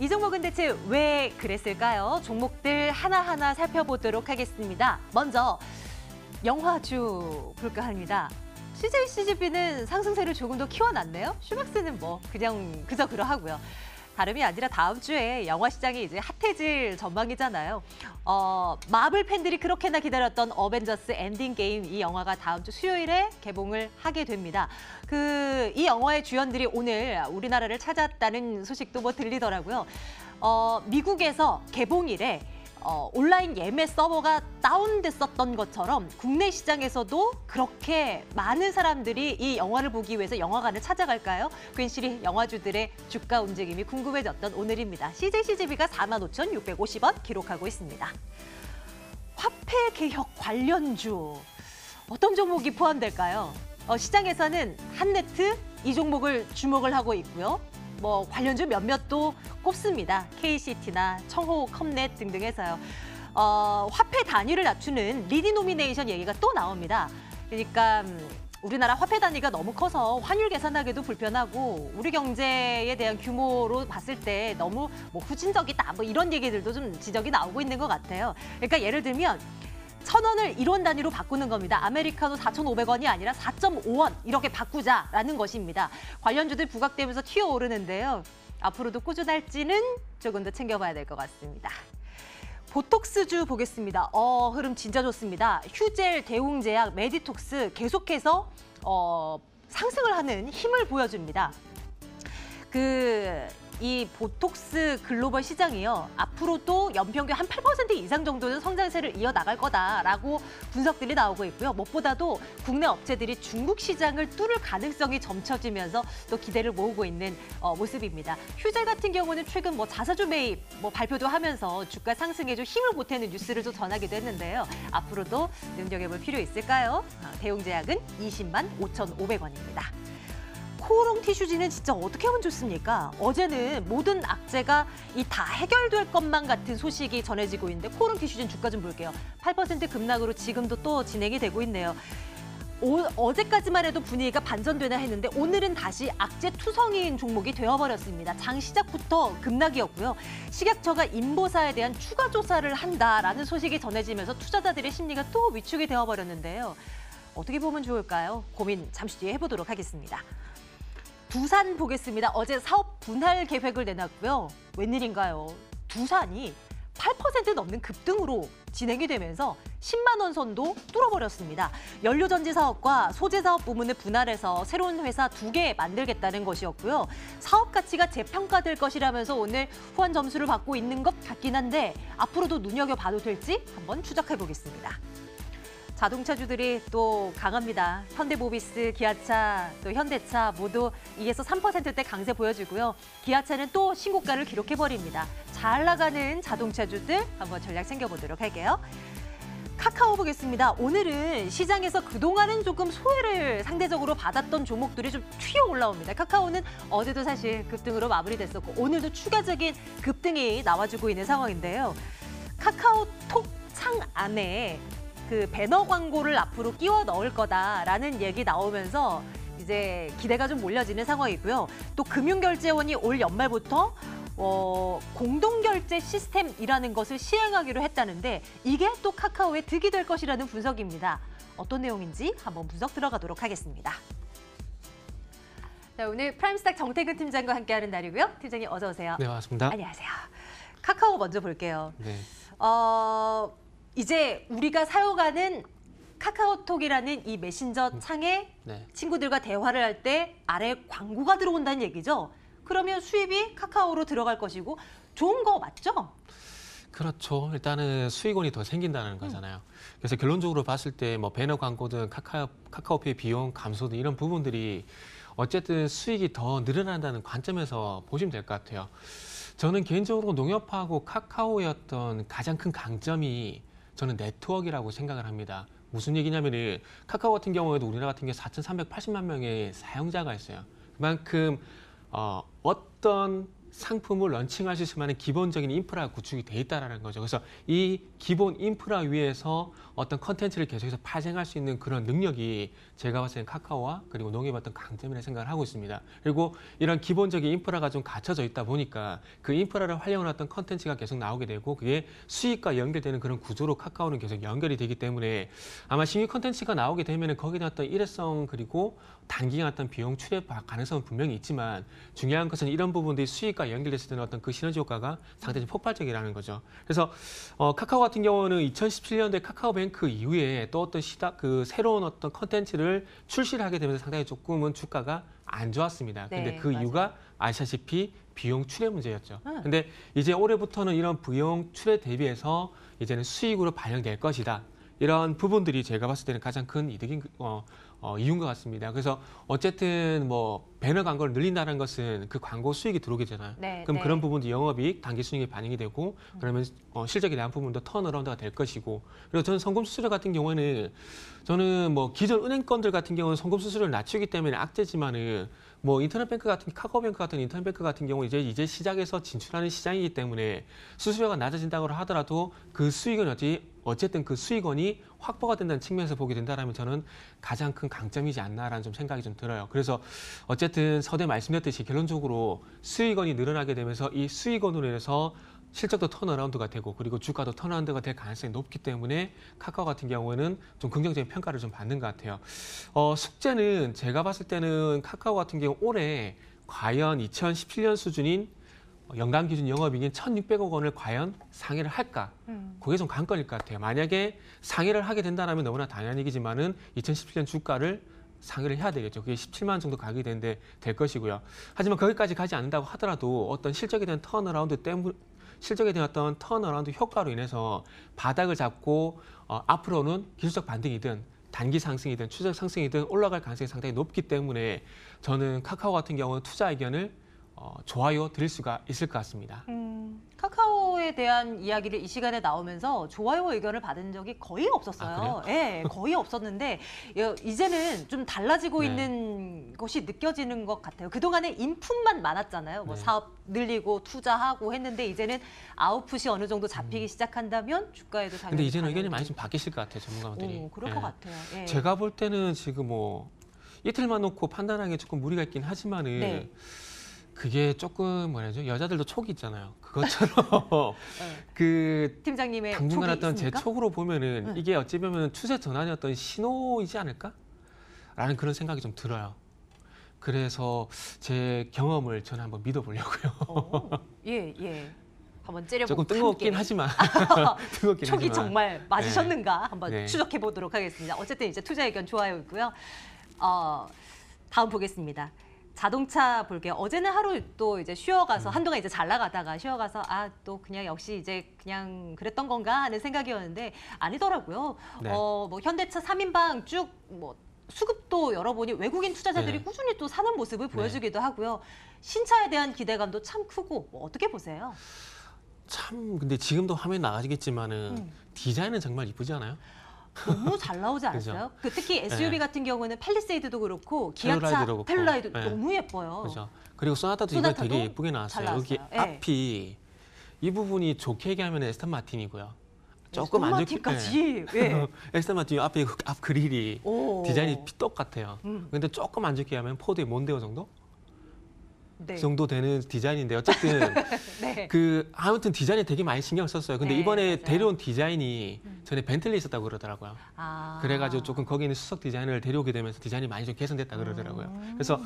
이 종목은 대체 왜 그랬을까요? 종목들 하나하나 살펴보도록 하겠습니다. 먼저 영화주 볼까 합니다. CJ CGV는 상승세를 조금 더 키워놨네요. 슈맥스는 뭐 그냥 그저 그러하고요. 다름이 아니라 다음 주에 영화 시장이 이제 핫해질 전망이잖아요. 마블 팬들이 그렇게나 기다렸던 어벤져스 엔딩 게임 이 영화가 다음 주 수요일에 개봉을 하게 됩니다. 이 영화의 주연들이 오늘 우리나라를 찾았다는 소식도 뭐 들리더라고요. 미국에서 개봉일에 온라인 예매 서버가 다운됐었던 것처럼 국내 시장에서도 그렇게 많은 사람들이 이 영화를 보기 위해서 영화관을 찾아갈까요? 괜시리 영화주들의 주가 움직임이 궁금해졌던 오늘입니다. CJ CGV가 45,650원 기록하고 있습니다. 화폐 개혁 관련주 어떤 종목이 포함될까요? 시장에서는 한네트 이 종목을 주목을 하고 있고요. 뭐 관련주 몇몇도 꼽습니다. KCT나 청호, 컴넷 등등 해서요. 화폐 단위를 낮추는 리디노미네이션 얘기가 또 나옵니다. 그러니까 우리나라 화폐 단위가 너무 커서 환율 계산하기도 불편하고 우리 경제에 대한 규모로 봤을 때 너무 뭐 후진적이다 뭐 이런 얘기들도 좀 지적이 나오고 있는 것 같아요. 그러니까 예를 들면 1,000원을 1원 단위로 바꾸는 겁니다. 아메리카노 4,500원이 아니라 4.5원 이렇게 바꾸자라는 것입니다. 관련주들 부각되면서 튀어오르는데요. 앞으로도 꾸준할지는 조금 더 챙겨봐야 될 것 같습니다. 보톡스주 보겠습니다. 흐름 진짜 좋습니다. 휴젤, 대웅제약, 메디톡스 계속해서 상승을 하는 힘을 보여줍니다. 이 보톡스 글로벌 시장이요. 앞으로도 연평균 한 8% 이상 정도는 성장세를 이어나갈 거다라고 분석들이 나오고 있고요. 무엇보다도 국내 업체들이 중국 시장을 뚫을 가능성이 점쳐지면서 또 기대를 모으고 있는 모습입니다. 휴젤 같은 경우는 최근 자사주 매입 발표도 하면서 주가 상승에 좀 힘을 보태는 뉴스를 좀 전하기도 했는데요. 앞으로도 눈여겨볼 필요 있을까요? 대웅제약은 20만 5,500원입니다. 코오롱 티슈지는 진짜 어떻게 하면 좋습니까? 어제는 모든 악재가 다 해결될 것만 같은 소식이 전해지고 있는데 코오롱 티슈지는 주가 좀 볼게요. 8% 급락으로 지금도 또 진행이 되고 있네요. 어제까지만 해도 분위기가 반전되나 했는데 오늘은 다시 악재 투성이인 종목이 되어버렸습니다. 장 시작부터 급락이었고요. 식약처가 인보사에 대한 추가 조사를 한다라는 소식이 전해지면서 투자자들의 심리가 또 위축이 되어버렸는데요. 어떻게 보면 좋을까요? 고민 잠시 뒤에 해보도록 하겠습니다. 두산 보겠습니다. 어제 사업 분할 계획을 내놨고요. 웬일인가요? 두산이 8% 넘는 급등으로 진행이 되면서 10만 원 선도 뚫어버렸습니다. 연료전지 사업과 소재 사업 부문을 분할해서 새로운 회사 2개 만들겠다는 것이었고요. 사업 가치가 재평가될 것이라면서 오늘 후한 점수를 받고 있는 것 같긴 한데 앞으로도 눈여겨봐도 될지 한번 추적해보겠습니다. 자동차주들이 또 강합니다. 현대모비스, 기아차, 또 현대차 모두 2에서 3%대 강세 보여주고요. 기아차는 또 신고가를 기록해버립니다. 잘 나가는 자동차주들 한번 전략 챙겨보도록 할게요. 카카오 보겠습니다. 오늘은 시장에서 그동안은 조금 소외를 상대적으로 받았던 종목들이 좀 튀어 올라옵니다. 카카오는 어제도 사실 급등으로 마무리됐었고 오늘도 추가적인 급등이 나와주고 있는 상황인데요. 카카오톡 창 안에 배너 광고를 앞으로 끼워 넣을 거다라는 얘기 나오면서 이제 기대가 좀 몰려지는 상황이고요. 또 금융결제원이 올 연말부터 공동결제 시스템이라는 것을 시행하기로 했다는데 이게 또 카카오의 득이 될 것이라는 분석입니다. 어떤 내용인지 한번 분석 들어가도록 하겠습니다. 자, 오늘 프라임스탁 정태근 팀장과 함께하는 날이고요. 팀장님 어서 오세요. 네, 반갑습니다. 안녕하세요. 카카오 먼저 볼게요. 네. 이제 우리가 사용하는 카카오톡이라는 이 메신저 창에 친구들과 대화를 할 때 아래 광고가 들어온다는 얘기죠. 그러면 수입이 카카오로 들어갈 것이고 좋은 거 맞죠? 그렇죠. 일단은 수익원이 더 생긴다는 거잖아요. 그래서 결론적으로 봤을 때 배너 광고든 카카오페이 비용 감소 등 이런 부분들이 어쨌든 수익이 더 늘어난다는 관점에서 보시면 될 것 같아요. 저는 개인적으로 농협하고 카카오의 가장 큰 강점이 저는 네트워크라고 생각을 합니다. 무슨 얘기냐면 카카오 같은 경우에도 우리나라 같은 경우에 4,380만 명의 사용자가 있어요. 그만큼 어떤 상품을 런칭할 수 있을 만한 기본적인 인프라가 구축이 돼 있다라는 거죠. 그래서 이 기본 인프라 위에서 어떤 컨텐츠를 계속해서 파생할 수 있는 그런 능력이 제가 봤을 때는 카카오와 그리고 농협의 어떤 강점이라는 생각을 하고 있습니다. 그리고 이런 기본적인 인프라가 좀 갖춰져 있다 보니까 그 인프라를 활용한 어떤 컨텐츠가 계속 나오게 되고 그게 수익과 연결되는 그런 구조로 카카오는 계속 연결이 되기 때문에 아마 신규 컨텐츠가 나오게 되면 거기에 대한 어떤 일회성 그리고 단기간 어떤 비용 출입 가능성은 분명히 있지만 중요한 것은 이런 부분들이 수익과 연결됐을 때는 어떤 그 시너지 효과가 상당히 폭발적이라는 거죠. 그래서 카카오 같은 경우는 2017년도에 카카오뱅크 이후에 또 어떤 그 새로운 어떤 컨텐츠를 출시를 하게 되면서 상당히 조금은 주가가 안 좋았습니다. 근데 네, 그 맞아요. 이유가 아시다시피 비용 출애 문제였죠. 근데 이제 올해부터는 이런 비용 출애 대비해서 이제는 수익으로 반영될 것이다. 이런 부분들이 제가 봤을 때는 가장 큰 이득인 이유인 것 같습니다. 그래서 어쨌든 뭐 배너 광고를 늘린다는 것은 그 광고 수익이 들어오게 되잖아요. 네, 그럼 네. 그런 부분도 영업이익, 단기 수익에 반영이 되고 그러면 실적에 대한 부분도 턴어라운드가 될 것이고 그리고 저는 송금 수수료 같은 경우에는 저는 뭐 기존 은행권들 같은 경우는 송금 수수료를 낮추기 때문에 악재지만은 뭐 인터넷뱅크 같은 카카오뱅크 같은 인터넷뱅크 같은 경우 이제 시작해서 진출하는 시장이기 때문에 수수료가 낮아진다고 하더라도 그 수익은 어쨌든 그 수익원이 확보가 된다는 측면에서 보게 된다라면 저는 가장 큰 강점이지 않나라는 좀 생각이 좀 들어요. 그래서 어쨌든 서두에 말씀드렸듯이 결론적으로 수익원이 늘어나게 되면서 이 수익원으로 인해서 실적도 턴어라운드가 되고 그리고 주가도 턴어라운드가 될 가능성이 높기 때문에 카카오 같은 경우에는 좀 긍정적인 평가를 좀 받는 것 같아요. 숙제는 제가 봤을 때는 카카오 같은 경우 올해 과연 2017년 수준인 연간 기준 영업이익인 1,600억 원을 과연 상회를 할까? 그게 좀 관건일 것 같아요. 만약에 상회를 하게 된다면 너무나 당연한 얘기지만은 2017년 주가를 상회를 해야 되겠죠. 그게 17만 원 정도 가격이 되는데 될 것이고요. 하지만 거기까지 가지 않는다고 하더라도 어떤 실적에 대한 턴어라운드 때문에 실적에 대한 어떤 턴어라운드 효과로 인해서 바닥을 잡고 앞으로는 기술적 반등이든 단기 상승이든 추적 상승이든 올라갈 가능성이 상당히 높기 때문에 저는 카카오 같은 경우는 투자 의견을 좋아요 드릴 수가 있을 것 같습니다. 카카오에 대한 이야기를 이 시간에 나오면서 좋아요 의견을 받은 적이 거의 없었어요. 네, 거의 없었는데 이제는 좀 달라지고 네. 있는 것이 느껴지는 것 같아요. 그동안에 인풋만 많았잖아요. 뭐 네. 사업 늘리고 투자하고 했는데 이제는 아웃풋이 어느 정도 잡히기 시작한다면 주가에도 당연히 근데 이제는 의견이 반영이 많이 좀 바뀌실 것 같아요, 전문가분들이. 오, 그럴 예. 것 같아요. 예. 제가 볼 때는 지금 뭐 이틀만 놓고 판단하기에 조금 무리가 있긴 하지만은 네. 그게 조금 뭐라죠? 여자들도 촉이 있잖아요. 그것처럼 네. 그 팀장님의 당분간 촉이 어떤 제 있습니까? 촉으로 보면은 이게 어찌 보면 추세 전환의 어떤 신호이지 않을까? 라는 그런 생각이 좀 들어요. 그래서 제 경험을 저는 한번 믿어보려고요. 예, 예. 한번 째려보고 조금 뜬금없긴 함께. 하지만 뜨겁긴 촉이 하지만 정말 맞으셨는가 한번 네. 추적해 보도록 하겠습니다. 어쨌든 이제 투자 의견 좋아요고요. 다음 보겠습니다. 자동차 볼게요. 어제는 하루 또 이제 쉬어가서 한동안 이제 잘 나가다가 쉬어가서 또 그냥 역시 이제 그냥 그랬던 건가 하는 생각이었는데 아니더라고요. 네. 뭐 현대차 3인방 쭉 뭐 수급도 열어보니 외국인 투자자들이 네. 꾸준히 또 사는 모습을 보여주기도 하고요. 신차에 대한 기대감도 참 크고 뭐 어떻게 보세요? 참 근데 지금도 화면 나가시겠지만은 디자인은 정말 이쁘지 않아요? 너무 잘 나오지 않았어요? 그 특히 SUV 같은 경우는 팰리세이드도 그렇고 기아차 텔루라이드도 그렇고. 텔루라이드 네. 너무 예뻐요. 그죠. 그리고 소나타도 이번에 소나타도 되게 예쁘게 잘 나왔어요. 나왔어요. 여기 예. 앞이 이 부분이 좋게 얘기하면 에스턴 마틴이고요. 조금 안 좋게 마틴까지. 예. 에스턴 마틴 앞에 앞 그릴이 오. 디자인이 똑같아요. 근데 조금 안 좋게 하면 포드의 몬데오 정도? 네. 그 정도 되는 디자인인데 어쨌든 네. 그 아무튼 디자인에 되게 많이 신경을 썼어요. 근데 네, 이번에 맞아요. 데려온 디자인이 전에 벤틀리 있었다고 그러더라고요. 그래가지고 조금 거기 있는 수석 디자인을 데려오게 되면서 디자인이 많이 좀 개선됐다 그러더라고요. 그래서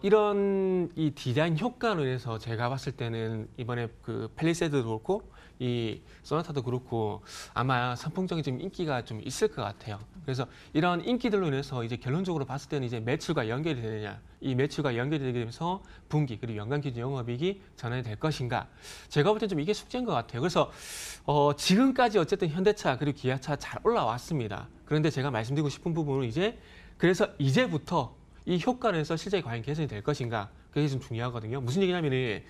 이런 이 디자인 효과로 인해서 제가 봤을 때는 이번에 그 팰리세이드도 그렇고 이 소나타도 그렇고 아마 선풍적인 좀 인기가 좀 있을 것 같아요. 그래서 이런 인기들로 인해서 이제 결론적으로 봤을 때는 이제 매출과 연결이 되느냐, 이 매출과 연결이 되게 되면서 분기 그리고 연간 기준 영업이익이 전환이 될 것인가. 제가 볼 땐 좀 이게 숙제인 것 같아요. 그래서 지금까지 어쨌든 현대차 그리고 기아차 잘 올라왔습니다. 그런데 제가 말씀드리고 싶은 부분은 그래서 이제부터 이 효과로 해서 실적이 과연 개선이 될 것인가. 그게 좀 중요하거든요. 무슨 얘기냐면은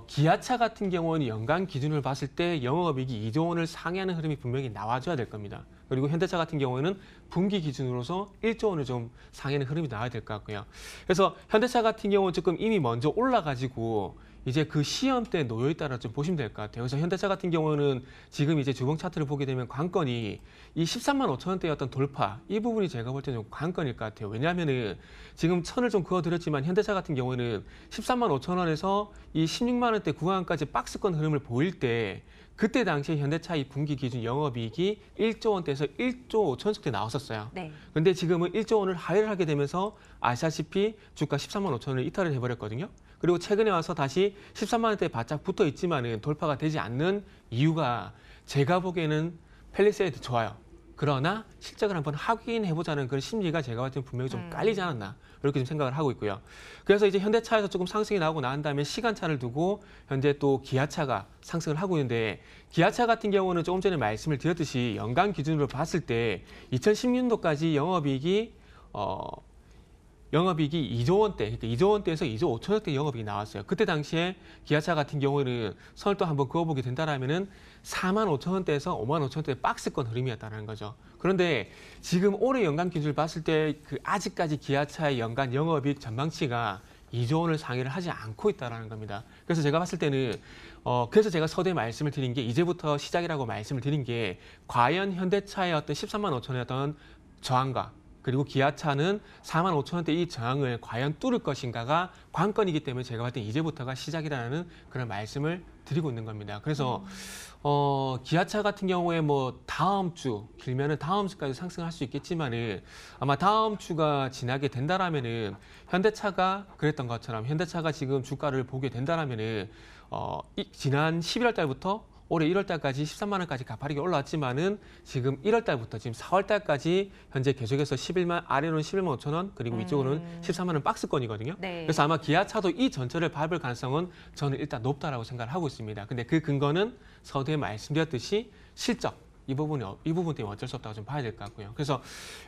기아차 같은 경우는 연간 기준을 봤을 때 영업이익이 2조 원을 상회하는 흐름이 분명히 나와줘야 될 겁니다. 그리고 현대차 같은 경우에는 분기 기준으로서 1조 원을 좀 상회하는 흐름이 나와야 될 것 같고요. 그래서 현대차 같은 경우는 조금 이미 먼저 올라가지고 이제 그 시험대에 놓여 있다라 좀 보시면 될 것 같아요. 그래서 현대차 같은 경우는 지금 이제 주봉 차트를 보게 되면 관건이 이 13만 5천 원대의 어떤 돌파 이 부분이 제가 볼 때 좀 관건일 것 같아요. 왜냐하면은 지금 선을 좀 그어드렸지만 현대차 같은 경우는 13만 5천 원에서 이 16만 원대 구간까지 박스권 흐름을 보일 때 그때 당시에 현대차 이 분기 기준 영업이익이 1조 원대에서 1조 5천억대 나왔었어요. 네. 근데 지금은 1조 원을 하회를 하게 되면서 아시다시피 주가 13만 5천 원을 이탈을 해버렸거든요. 그리고 최근에 와서 다시 13만 원대에 바짝 붙어 있지만은 돌파가 되지 않는 이유가 제가 보기에는 팰리세이드 좋아요. 그러나 실적을 한번 확인해보자는 그런 심리가 제가 봤을 때 분명히 좀 깔리지 않았나 이렇게 좀 생각을 하고 있고요. 그래서 이제 현대차에서 조금 상승이 나오고 난 다음에 시간차를 두고 현재 또 기아차가 상승을 하고 있는데 기아차 같은 경우는 조금 전에 말씀을 드렸듯이 연간 기준으로 봤을 때 2016년도까지 영업이익이 2조 원대, 그러니까 2조 원대에서 2조 5천억대 영업이익이 나왔어요. 그때 당시에 기아차 같은 경우는 선을 또 한번 그어보게 된다라면은 4만 5천 원대에서 5만 5천 원대 박스권 흐름이었다는 거죠. 그런데 지금 올해 연간 기준을 봤을 때 그 아직까지 기아차의 연간 영업이익 전망치가 2조 원을 상회를 하지 않고 있다는 겁니다. 그래서 제가 봤을 때는 그래서 제가 서두에 말씀을 드린 게 이제부터 시작이라고 말씀을 드린 게 과연 현대차의 어떤 13만 5천 원의 어떤 저항과 그리고 기아차는 4만 5천 원대 이 저항을 과연 뚫을 것인가가 관건이기 때문에 제가 봤을 때 이제부터가 시작이라는 그런 말씀을 드리고 있는 겁니다. 그래서 기아차 같은 경우에 뭐 다음 주 길면은 다음 주까지 상승할 수 있겠지만은 아마 다음 주가 지나게 된다라면은 현대차가 그랬던 것처럼 현대차가 지금 주가를 보게 된다라면은 지난 11월 달부터 올해 1월 달까지 13만 원까지 가파르게 올라왔지만은 지금 1월 달부터 지금 4월 달까지 현재 계속해서 11만 아래로는 11만 5천 원 그리고 위쪽으로는 13만 원 박스권이거든요. 네. 그래서 아마 기아차도 이 전철을 밟을 가능성은 저는 일단 높다라고 생각을 하고 있습니다. 근데 그 근거는 서두에 말씀드렸듯이 실적 이 부분 때문에 어쩔 수 없다고 좀 봐야 될 것 같고요. 그래서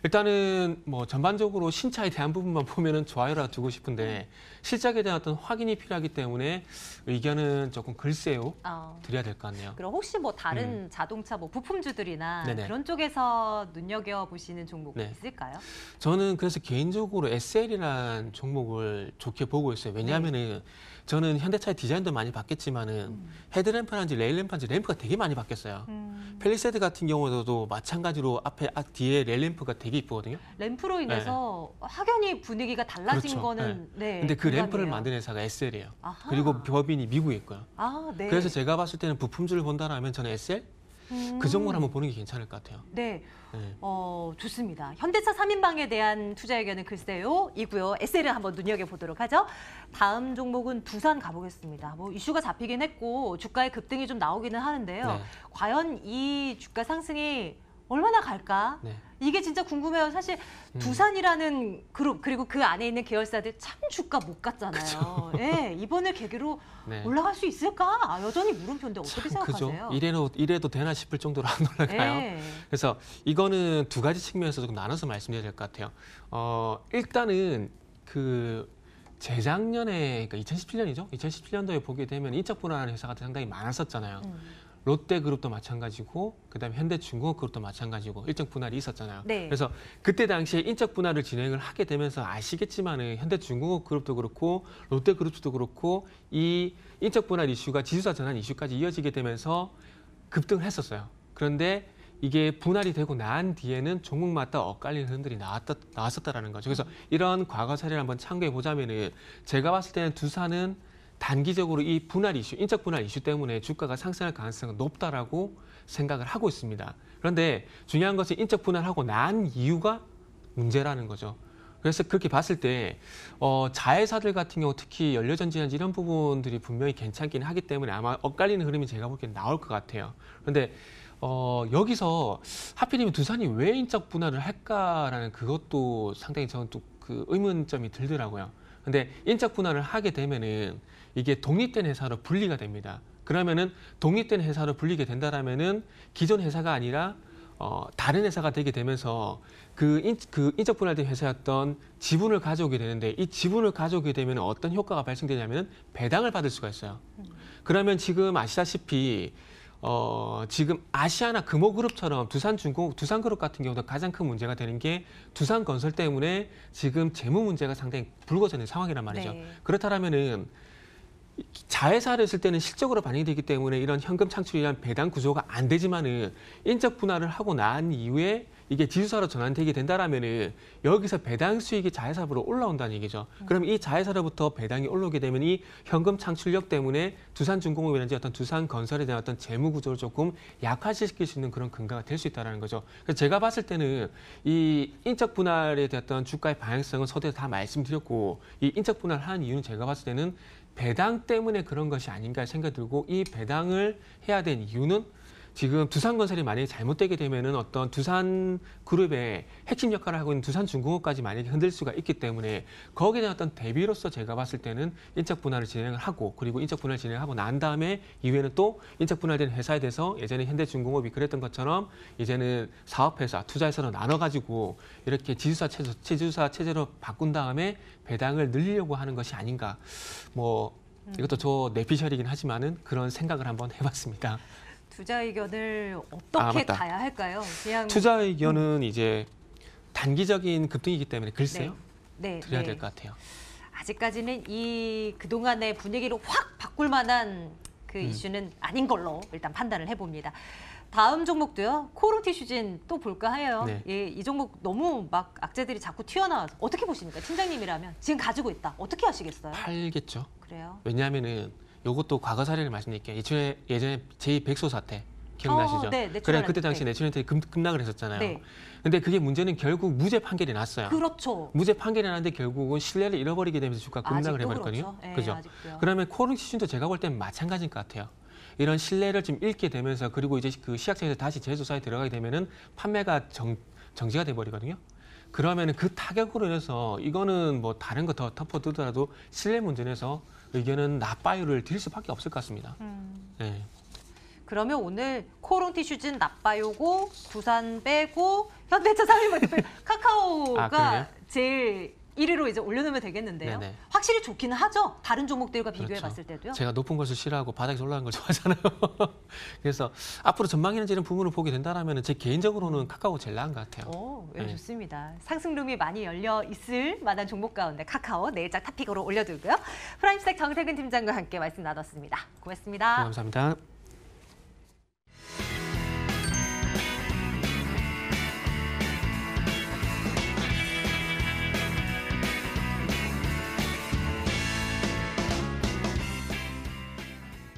일단은 뭐 전반적으로 신차에 대한 부분만 보면은 좋아요라 두고 싶은데 실적에 대한 어떤 확인이 필요하기 때문에 의견은 조금 글쎄요 드려야 될 것 같네요. 그럼 혹시 뭐 다른 자동차 뭐 부품주들이나 네네. 그런 쪽에서 눈여겨 보시는 종목 네. 있을까요? 저는 그래서 개인적으로 SL이라는 종목을 좋게 보고 있어요. 왜냐하면은 저는 현대차의 디자인도 많이 바뀌었지만은 헤드램프라든지 레일램프라든지 램프가 되게 많이 바뀌었어요. 팰리세이드 같은 경우도 마찬가지로 뒤에 레일램프가 되게 이쁘거든요. 램프로 인해서 확연히 분위기가 달라진 그렇죠. 거는 네. 근데 그 램프를 공감이에요. 만든 회사가 SL이에요. 아하. 그리고 법인이 미국에 있고요. 아, 네. 그래서 제가 봤을 때는 부품주를 본다라면 저는 SL 그 종목을 한번 보는 게 괜찮을 것 같아요. 네. 네. 좋습니다. 현대차 3인방에 대한 투자 의견은 글쎄요 이고요. SL을 한번 눈여겨보도록 하죠. 다음 종목은 두산 가보겠습니다. 뭐 이슈가 잡히긴 했고 주가의 급등이 좀 나오기는 하는데요. 네. 과연 이 주가 상승이 얼마나 갈까? 네. 이게 진짜 궁금해요. 사실 두산이라는 그룹 그리고 그 안에 있는 계열사들 참 주가 못 갔잖아요. 예, 이번을 계기로 네. 올라갈 수 있을까? 여전히 물음표인데 어떻게 생각하세요? 그죠. 이래도 되나 싶을 정도로 안 올라가요. 예. 그래서 이거는 두 가지 측면에서 조금 나눠서 말씀드려야 될 것 같아요. 일단은 그 재작년에 그러니까 2017년이죠. 2017년도에 보게 되면 인적 분할하는 회사가 상당히 많았었잖아요. 롯데그룹도 마찬가지고 그다음에 현대중공업그룹도 마찬가지고 일정 분할이 있었잖아요. 네. 그래서 그때 당시에 인적 분할을 진행을 하게 되면서 아시겠지만은 현대중공업그룹도 그렇고 롯데그룹도 그렇고 이 인적 분할 이슈가 지주사 전환 이슈까지 이어지게 되면서 급등을 했었어요. 그런데 이게 분할이 되고 난 뒤에는 종목마다 엇갈리는 흐름들이 나왔었다라는 거죠. 그래서 이런 과거 사례를 한번 참고해 보자면은 제가 봤을 때는 두산은 단기적으로 이 분할 이슈, 인적 분할 이슈 때문에 주가가 상승할 가능성은 높다라고 생각을 하고 있습니다. 그런데 중요한 것은 인적 분할하고 난 이유가 문제라는 거죠. 그래서 그렇게 봤을 때 자회사들 같은 경우 특히 연료전지에너지 이런 부분들이 분명히 괜찮긴 하기 때문에 아마 엇갈리는 흐름이 제가 보기엔 나올 것 같아요. 그런데 여기서 하필이면 두산이 왜 인적 분할을 할까라는 그것도 상당히 저는 또 그 의문점이 들더라고요. 근데 인적 분할을 하게 되면은 이게 독립된 회사로 분리가 됩니다. 그러면은 독립된 회사로 분리게 된다라면은 기존 회사가 아니라 다른 회사가 되게 되면서 그 인적 분할된 회사였던 지분을 가져오게 되는데 이 지분을 가져오게 되면 어떤 효과가 발생되냐면 배당을 받을 수가 있어요. 그러면 지금 아시다시피 지금 아시아나 금호그룹처럼 두산그룹 같은 경우도 가장 큰 문제가 되는 게 두산건설 때문에 지금 재무 문제가 상당히 불거지는 상황이란 말이죠. 네. 그렇다면은 자회사를 했을 때는 실적으로 반영이 되기 때문에 이런 현금 창출이란 배당 구조가 안 되지만은 인적 분할을 하고 난 이후에 이게 지주사로 전환되게 된다라면은 여기서 배당 수익이 자회사로 올라온다는 얘기죠. 그럼 이 자회사로부터 배당이 올라오게 되면 이 현금 창출력 때문에 두산중공업이라든지 어떤 두산건설에 대한 어떤 재무 구조를 조금 약화시킬 수 있는 그런 근거가 될 수 있다는 거죠. 그래서 제가 봤을 때는 이 인적 분할에 대한 어떤 주가의 방향성은 서두에 다 말씀드렸고 이 인적 분할을 한 이유는 제가 봤을 때는 배당 때문에 그런 것이 아닌가 생각이 들고 이 배당을 해야 된 이유는 지금 두산건설이 만약에 잘못되게 되면은 어떤 두산그룹의 핵심 역할을 하고 있는 두산중공업까지 만약에 흔들 수가 있기 때문에 거기에 대한 어떤 대비로서 제가 봤을 때는 인적 분할을 진행을 하고 그리고 인적 분할을 진행하고 난 다음에 이후에는 또 인적 분할된 회사에 대해서 예전에 현대중공업이 그랬던 것처럼 이제는 사업회사, 투자회사로 나눠가지고 이렇게 지주사 체제로 바꾼 다음에 배당을 늘리려고 하는 것이 아닌가. 뭐 이것도 저 내피셜이긴 하지만은 그런 생각을 한번 해봤습니다. 투자 의견을 어떻게 맞다. 가야 할까요? 그냥 투자 의견은 이제 단기적인 급등이기 때문에 글쎄요. 네, 드려야 네. 될 것 같아요. 아직까지는 이 그동안의 분위기를 확 바꿀 만한 그 이슈는 아닌 걸로 일단 판단을 해봅니다. 다음 종목도요. 코롱티슈진 또 볼까 해요. 네. 예, 이 종목 너무 막 악재들이 자꾸 튀어나와서 어떻게 보십니까? 팀장님이라면 지금 가지고 있다. 어떻게 하시겠어요? 팔겠죠. 그래요? 왜냐하면은 이것도 과거 사례를 말씀드릴게요. 예전에 제2백소 사태 기억나시죠? 네, 내추럴 그래 그때 엔터. 당시 네. 내추럴 엔터이 급락을 했었잖아요. 네. 근데 그게 문제는 결국 무죄 판결이 났어요. 그렇죠. 무죄 판결이 났는데 결국은 신뢰를 잃어버리게 되면서 주가 급락을 아직도 해버렸거든요. 그렇죠. 네, 그죠? 아직도요. 그러면 코롱티슈진도 제가 볼 때는 마찬가지인 것 같아요. 이런 신뢰를 좀 잃게 되면서 그리고 이제 그 시약청에서 다시 제조사에 들어가게 되면은 판매가 정지가 돼버리거든요. 그러면은 그 타격으로 인해서 이거는 뭐 다른 거 더 덮어두더라도 신뢰 문제에서 의견은 나빠요를 드릴 수밖에 없을 것 같습니다. 네. 그러면 오늘 코롱티슈진 나빠요고 두산 빼고 현대차 3위 카카오가 그러네요. 제일 1위로 이제 올려놓으면 되겠는데요. 네네. 확실히 좋기는 하죠. 다른 종목들과 비교해 그렇죠. 봤을 때도요. 제가 높은 것을 싫어하고 바닥에서 올라가는 걸 좋아하잖아요. 그래서 앞으로 전망이나 이런 부분을 보게 된다면 제 개인적으로는 카카오 제일 나은 것 같아요. 오, 네, 네. 좋습니다. 상승룸이 많이 열려 있을 만한 종목 가운데 카카오 내일장 탑픽으로 올려두고요. 프라임스택 정세근 팀장과 함께 말씀 나눴습니다. 고맙습니다. 네, 감사합니다.